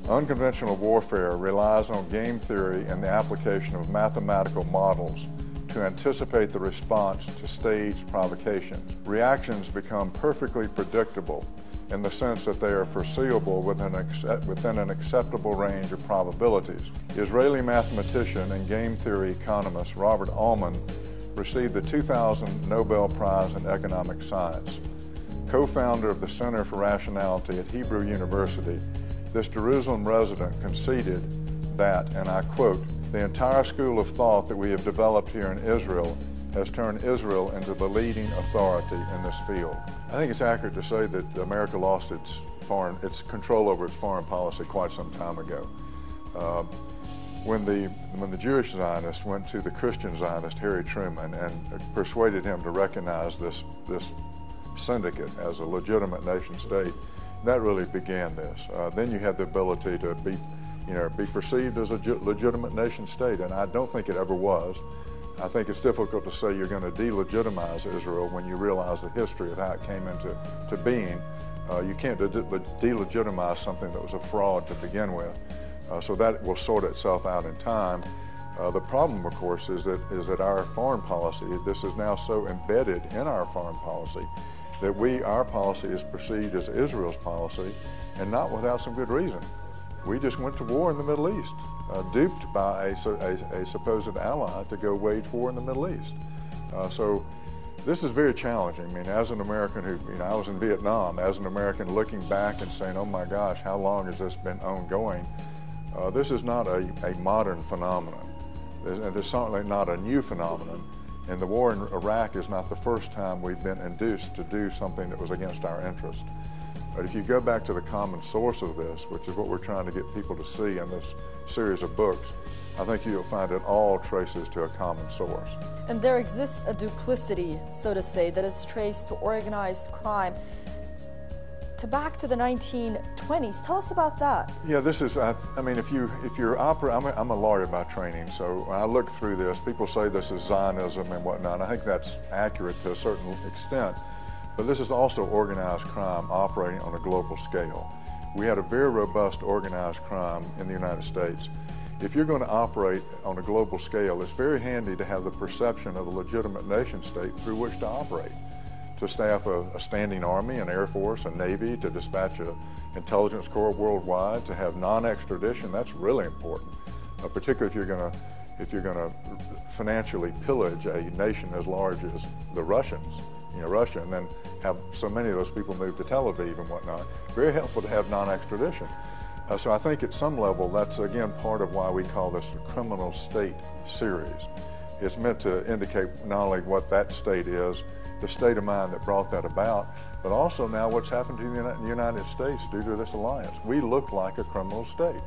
Unconventional warfare relies on game theory and the application of mathematical models to anticipate the response to staged provocations. Reactions become perfectly predictable in the sense that they are foreseeable within an acceptable range of probabilities. Israeli mathematician and game theory economist Robert Allman received the 2000 Nobel Prize in Economic Science. Co-founder of the Center for Rationality at Hebrew University, this Jerusalem resident conceded that, and I quote, "The entire school of thought that we have developed here in Israel has turned Israel into the leading authority in this field." I think it's accurate to say that America lost its control over its foreign policy quite some time ago. When the Jewish Zionist went to the Christian Zionist, Harry Truman, and persuaded him to recognize this syndicate as a legitimate nation state, that really began this. Then you had the ability to be perceived as a legitimate nation state, and I don't think it ever was. I think it's difficult to say you're going to delegitimize Israel when you realize the history of how it came into being. You can't delegitimize something that was a fraud to begin with. So that will sort itself out in time. The problem, of course, is that our foreign policy, this is now so embedded in our foreign policy that our policy is perceived as Israel's policy, and not without some good reason. We just went to war in the Middle East, duped by a supposed ally to go wage war in the Middle East. So this is very challenging. I mean, as an American I was in Vietnam, as an American looking back and saying, oh my gosh, how long has this been ongoing? This is not a modern phenomenon, and it's certainly not a new phenomenon. And the war in Iraq is not the first time we've been induced to do something that was against our interest. But if you go back to the common source of this, which is what we're trying to get people to see in this series of books, I think you'll find it all traces to a common source. And there exists a duplicity, so to say, that is traced to organized crime back to the 1920s. Tell us about that. Yeah, this is, I mean, if you're I'm a lawyer by training, so when I look through this, people say this is Zionism and whatnot. I think that's accurate to a certain extent, but this is also organized crime operating on a global scale. We had a very robust organized crime in the United States. If you're going to operate on a global scale, it's very handy to have the perception of a legitimate nation state through which to operate. To staff a standing army, an air force, a navy, to dispatch an intelligence corps worldwide, to have non-extradition, that's really important. Particularly if you're going to financially pillage a nation as large as the Russians, Russia, and then have so many of those people move to Tel Aviv and whatnot. Very helpful to have non-extradition. So I think at some level that's again part of why we call this the criminal state series. It's meant to indicate not only what that state is, the state of mind that brought that about, but also now what's happened to the United States due to this alliance. We look like a criminal state,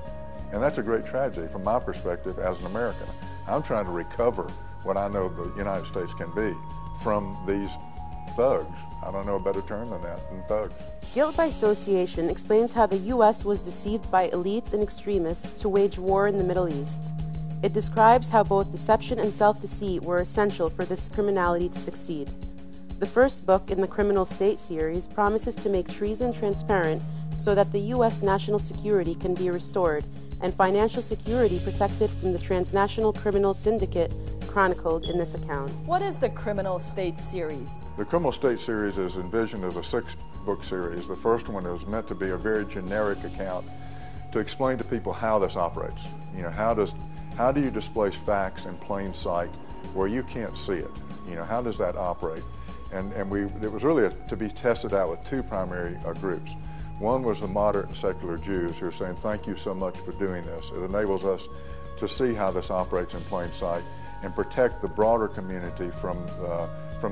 and that's a great tragedy from my perspective as an American. I'm trying to recover what I know the United States can be from these thugs. I don't know a better term than that, than thugs. Guilt by Association explains how the U.S. was deceived by elites and extremists to wage war in the Middle East. It describes how both deception and self-deceit were essential for this criminality to succeed. The first book in the Criminal State series promises to make treason transparent so that the U.S. national security can be restored and financial security protected from the transnational criminal syndicate chronicled in this account. What is the Criminal State series? The Criminal State series is envisioned as a 6-book series. The first one is meant to be a very generic account to explain to people how this operates. How do you displace facts in plain sight where you can't see it? How does that operate? And it was really to be tested out with two primary groups. One was the moderate and secular Jews who are saying, thank you so much for doing this. It enables us to see how this operates in plain sight and protect the broader community from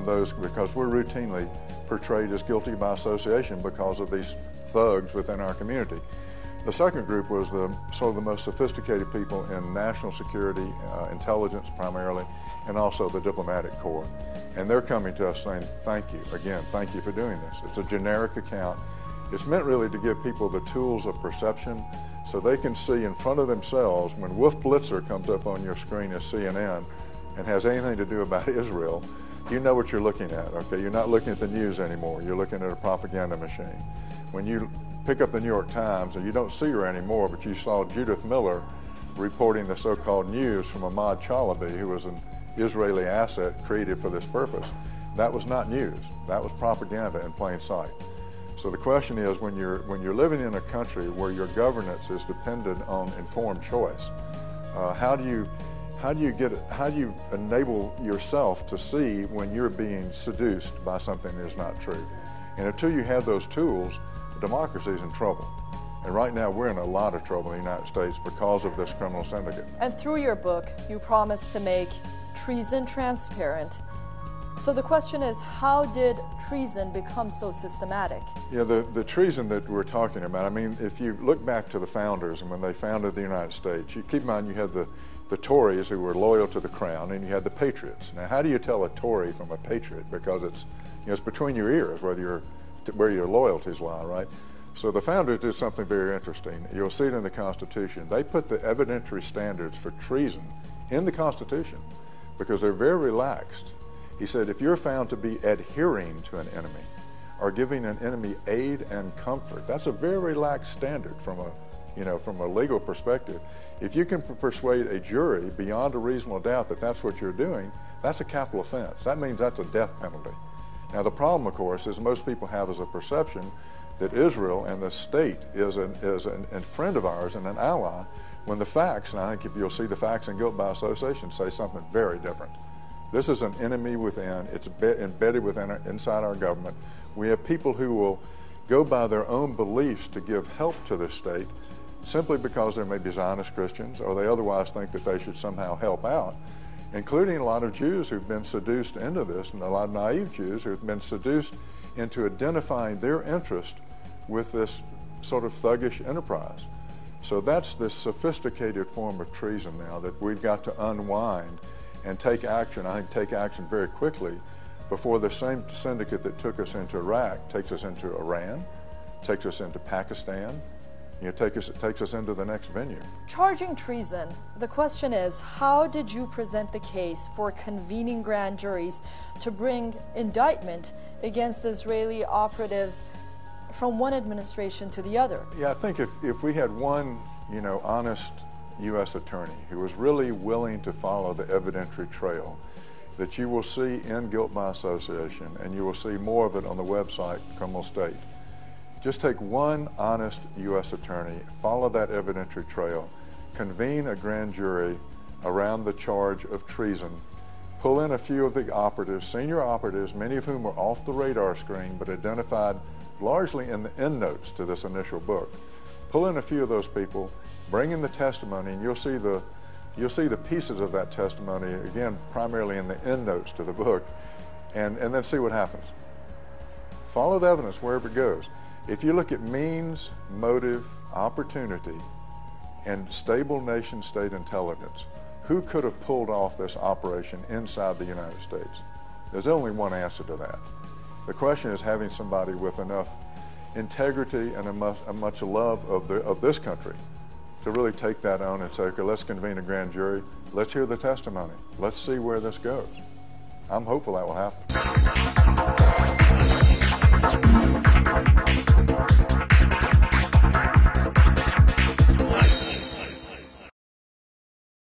those, because we're routinely portrayed as guilty by association because of these thugs within our community. The second group was the most sophisticated people in national security, intelligence primarily, and also the diplomatic corps. And they're coming to us saying, thank you, again, thank you for doing this. It's a generic account. It's meant really to give people the tools of perception so they can see in front of themselves when Wolf Blitzer comes up on your screen as CNN and has anything to do about Israel, you know what you're looking at, okay? You're not looking at the news anymore. You're looking at a propaganda machine. When you pick up the New York Times, and you don't see her anymore, but you saw Judith Miller reporting the so-called news from Ahmad Chalabi, who was an Israeli asset created for this purpose. That was not news. That was propaganda in plain sight. So the question is, when you're living in a country where your governance is dependent on informed choice, how do you enable yourself to see when you're being seduced by something that is not true? And until you have those tools, democracy is in trouble. And right now we're in a lot of trouble in the United States because of this criminal syndicate. And through your book, you promised to make treason transparent. So the question is, how did treason become so systematic? Yeah, the treason that we're talking about, I mean, if you look back to the founders and when they founded the United States, you keep in mind you had the Tories who were loyal to the crown, and you had the patriots. Now, how do you tell a Tory from a patriot? Because it's, it's between your ears where your loyalties lie, right? So the founders did something very interesting. You'll see it in the Constitution. They put the evidentiary standards for treason in the Constitution because they're very relaxed. He said, if you're found to be adhering to an enemy or giving an enemy aid and comfort, that's a very relaxed standard from a legal perspective. If you can persuade a jury beyond a reasonable doubt that that's what you're doing, that's a capital offense. That means that's a death penalty. Now the problem, of course, is most people have as a perception that Israel and the state is a friend of ours and an ally, when the facts, and I think if you'll see the facts in guilt by association, say something very different. This is an enemy within. It's embedded inside our government. We have people who will go by their own beliefs to give help to the state simply because they may be Zionist Christians or they otherwise think that they should somehow help out, including a lot of Jews who've been seduced into this, and a lot of naive Jews who've been seduced into identifying their interest with this sort of thuggish enterprise. So that's this sophisticated form of treason now that we've got to unwind and take action. I think take action very quickly before the same syndicate that took us into Iraq takes us into Iran, takes us into Pakistan, takes us into the next venue. Charging treason, the question is, how did you present the case for convening grand juries to bring indictment against Israeli operatives from one administration to the other? Yeah, I think if we had one, honest U.S. attorney who was really willing to follow the evidentiary trail that you will see in guilt by association, and you will see more of it on the website, Criminal State. Just take one honest U.S. attorney, follow that evidentiary trail, convene a grand jury around the charge of treason, pull in a few of the operatives, senior operatives, many of whom were off the radar screen but identified largely in the endnotes to this initial book. Pull in a few of those people, bring in the testimony, and you'll see the pieces of that testimony, again, primarily in the endnotes to the book, and then see what happens. Follow the evidence wherever it goes. If you look at means, motive, opportunity, and stable nation-state intelligence, who could have pulled off this operation inside the United States? There's only one answer to that. The question is having somebody with enough integrity and a much love of this country to really take that on and say, okay, let's convene a grand jury, let's hear the testimony, let's see where this goes. I'm hopeful that will happen.